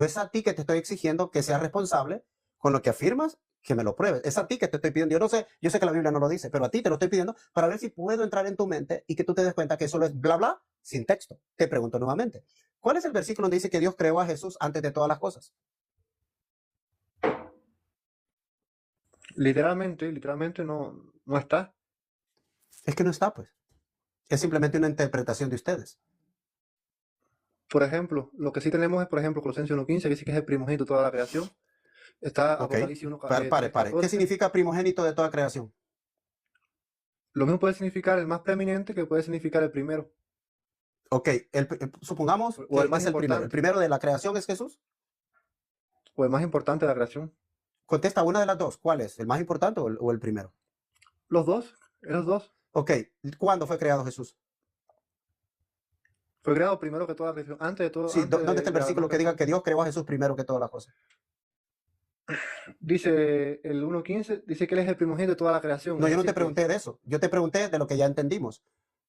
es a ti que te estoy exigiendo que seas responsable con lo que afirmas, que me lo pruebes. Es a ti que te estoy pidiendo. Yo no sé, yo sé que la Biblia no lo dice, pero a ti te lo estoy pidiendo para ver si puedo entrar en tu mente y que tú te des cuenta que solo es bla, bla, sin texto. Te pregunto nuevamente, ¿cuál es el versículo donde dice que Dios creó a Jesús antes de todas las cosas? Literalmente no está. Es que no está, pues. Es simplemente una interpretación de ustedes. Por ejemplo, lo que sí tenemos es, por ejemplo, Colosenses 1:15, que dice que es el primogénito de toda la creación. Está Ok. Apocalipsis 1, Pare. ¿Qué 3:14. significa primogénito de toda creación? Lo mismo puede significar el más preeminente que puede significar el primero. Ok, supongamos O el que más es el primero. ¿El importante. primero de la creación es Jesús? O el más importante de la creación. Contesta una de las dos. ¿Cuál es? ¿El más importante o el primero? Los dos. Ok, ¿cuándo fue creado Jesús? Fue creado primero que toda la creación. Antes de todo, Sí, antes ¿dónde está el de la demás versículo que diga creación. que Dios creó a Jesús primero que todas las cosas? Dice el 1:15, dice que él es el primogénito de toda la creación. No, Es yo no te decir, que pregunté de eso. Yo te pregunté de lo que ya entendimos.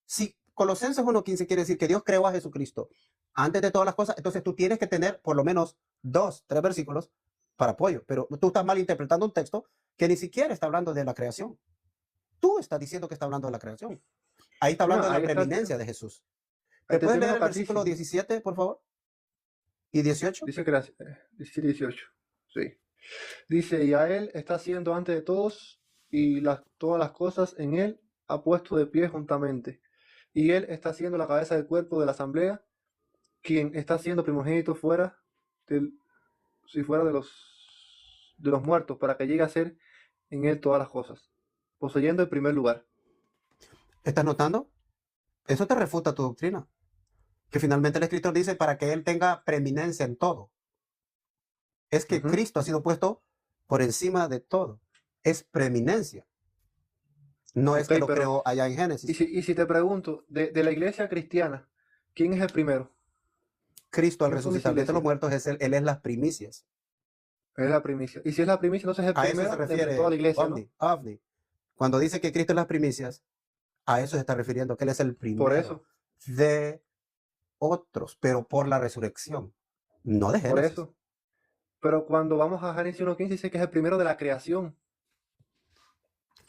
Si Colosenses 1:15 quiere decir que Dios creó a Jesucristo antes de todas las cosas, entonces tú tienes que tener por lo menos 2, 3 versículos para apoyo. Pero tú estás malinterpretando un texto que ni siquiera está hablando de la creación. Tú estás diciendo que está hablando de la creación. Ahí está bueno, hablando de la ahí está preeminencia de Jesús. ahí ¿Me está el puedes leer término el versículo clarísimo. 17, por favor? ¿Y 18? Dice que 17 y 18. Sí. Dice, y a él está haciendo antes de todos, y todas las cosas en él ha puesto de pie juntamente. Y él está siendo la cabeza del cuerpo de la asamblea, quien está siendo primogénito si fuera de los muertos, para que llegue a ser en él todas las cosas, poseyendo el primer lugar. ¿Estás notando? Eso te refuta tu doctrina. Que finalmente el escritor dice para que él tenga preeminencia en todo. Es que Ujú. Cristo ha sido puesto por encima de todo. Es preeminencia. No es Ok, que lo pero creó allá en y Génesis. si te pregunto, de la iglesia cristiana, ¿quién es el primero? Cristo al ¿Quién funda esa resucitar de entre los iglesia? muertos él es las primicias. Es la primicia. Y si es la primicia, entonces es el A eso se primero de entre toda la refiere iglesia, ¿no? ovni. Cuando dice que Cristo es las primicias, a eso se está refiriendo, que él es el Por primero eso, de otros, pero por la resurrección, no de por Génesis. eso. Pero cuando vamos a Génesis 1:15 dice que es el primero de la creación.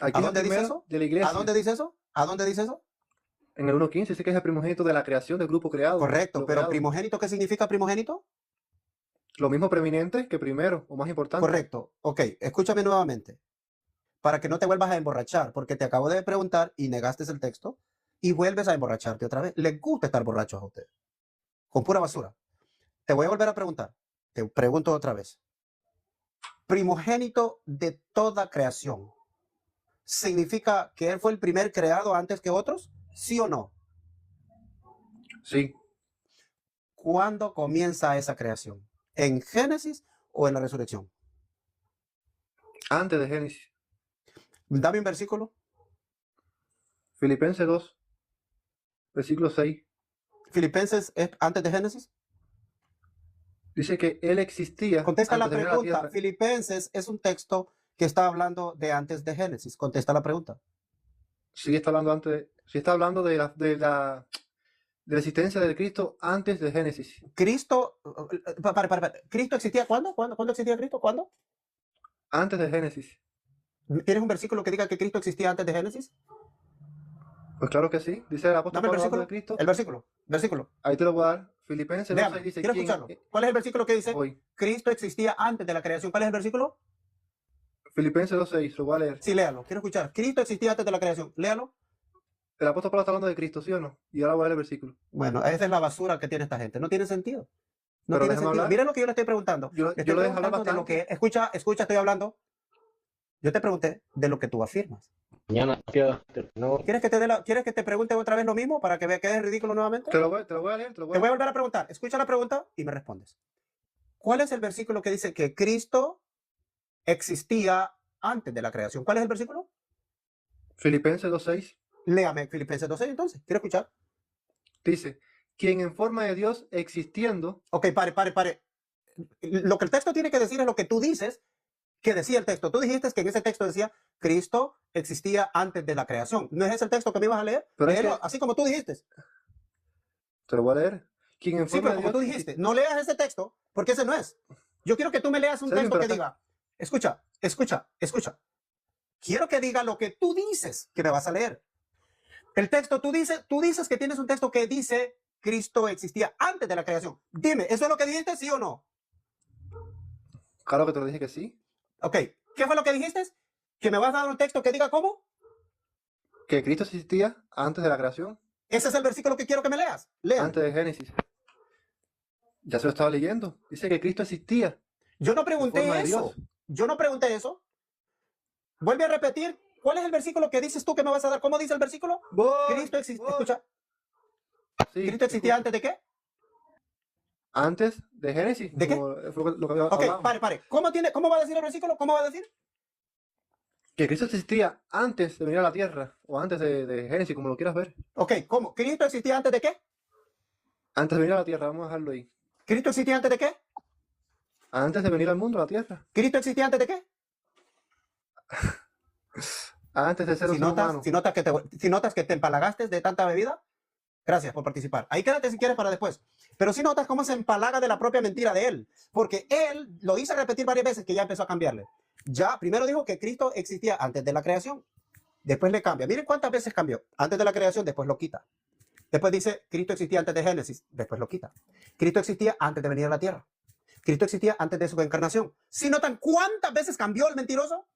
Aquí ¿A es el dónde dice primero eso? de la ¿A iglesia. dónde dice eso? ¿A dónde dice eso? En el 1:15 dice que es el primogénito de la creación del grupo creado, Correcto, lo pero creado. primogénito, ¿qué significa primogénito? Lo mismo preeminente que primero, o más importante. Correcto. Ok, escúchame nuevamente, para que no te vuelvas a emborrachar, porque te acabo de preguntar y negaste el texto y vuelves a emborracharte otra vez. Les gusta estar borrachos a ustedes, con pura basura. Te voy a volver a preguntar. Te pregunto otra vez. Primogénito de toda creación. ¿Significa que él fue el primer creado antes que otros? ¿Sí o no? Sí, ¿Cuándo comienza esa creación? ¿En Génesis o en la resurrección? antes de Génesis. Dame un versículo. Filipenses 2, versículo 6. Filipenses es antes de Génesis. Dice que él existía Contesta la antes de venir a la pregunta. tierra. Filipenses es un texto que está hablando de antes de Génesis. Contesta la pregunta. Sí está hablando sí está hablando de la existencia de Cristo antes de Génesis. Cristo, ¿Cristo existía cuándo? ¿Cuándo existía Cristo? ¿Cuándo? Antes de Génesis. ¿Tienes un versículo que diga que Cristo existía antes de Génesis? Pues claro que sí. Dice el apóstol Dame el Pablo hablando de versículo. Cristo. El versículo. Versículo. Ahí te lo voy a dar. Filipenses 2:6 Léame. dice Quiero quién. escucharlo. ¿Cuál es el versículo que dice Voy. Cristo existía antes de la creación? ¿Cuál es el versículo? Filipenses 2:6, lo voy a leer. Sí, léalo. Quiero escuchar. Cristo existía antes de la creación. Léalo. El apóstol Pablo está hablando de Cristo, ¿sí o no? Y ahora voy a leer el versículo. Bueno, esa es la basura que tiene esta gente. No tiene sentido. No Pero tiene déjame sentido. hablar. Mira lo que yo le estoy preguntando. Yo Le estoy lo dejo hablar preguntando de lo bastante. que... Escucha, estoy hablando. Yo te pregunté de lo que tú afirmas. Mañana no. ¿Quieres que te pregunte otra vez lo mismo para que quede ridículo nuevamente? Te lo voy a leer, Te voy a volver a preguntar. Escucha la pregunta y me respondes. ¿Cuál es el versículo que dice que Cristo existía antes de la creación? ¿Cuál es el versículo? Filipenses 2:6 Léame Filipenses 2:6 entonces. Quiero escuchar. dice, quien en forma de Dios existiendo. Ok, pare. Lo que el texto tiene que decir es lo que tú dices que decía el texto. Tú dijiste que en ese texto decía Cristo existía antes de la creación. ¿No es ese el texto que me ibas a leer? Pero Léelo así como tú dijiste. te lo voy a leer. quien en Sí, forma pero de como tú Dios dijiste, no leas ese texto, porque ese no es. Yo quiero que tú me leas un Está bien, texto pero que está- diga, escucha, escucha, escucha. Quiero que diga lo que tú dices que me vas a leer. El texto, tú dices que tienes un texto que dice Cristo existía antes de la creación. Dime, ¿eso es lo que dijiste, sí o no? Claro que te lo dije que sí. Ok, ¿qué fue lo que dijiste? ¿Que me vas a dar un texto que diga cómo? Que Cristo existía antes de la creación, Ese es el versículo que quiero que me leas. Léeme. antes de Génesis. Ya se lo estaba leyendo. Dice que Cristo existía Yo no en forma pregunté de eso. Dios. Yo no pregunté eso. Vuelve a repetir. ¿Cuál es el versículo que dices tú que me vas a dar? ¿Cómo dice el versículo? Cristo existía. Escucha. Sí, ¿Cristo existía escucha. antes de qué? Antes de Génesis. ¿De qué? como fue lo que Ok, hablamos. pare. ¿Cómo va a decir el versículo? ¿Cómo va a decir? Que Cristo existía antes de venir a la tierra, o antes de Génesis, como lo quieras ver. Ok, ¿cómo? ¿Cristo existía antes de qué? Antes de venir a la tierra, vamos a dejarlo ahí. ¿Cristo existía antes de qué? Antes de venir al mundo, a la tierra. ¿Cristo existía antes de qué? Antes de ser un Si ser notas, humano. si notas que te empalagaste de tanta bebida, gracias por participar. Ahí quédate si quieres para después. Pero si notas cómo se empalaga de la propia mentira de él, porque él lo hizo repetir varias veces que ya empezó a cambiarle. Ya, primero dijo que Cristo existía antes de la creación, después le cambia. Miren cuántas veces cambió. Antes de la creación, después lo quita. Después dice, Cristo existía antes de Génesis, después lo quita. Cristo existía antes de venir a la tierra. Cristo existía antes de su encarnación. ¿Sí notan cuántas veces cambió el mentiroso?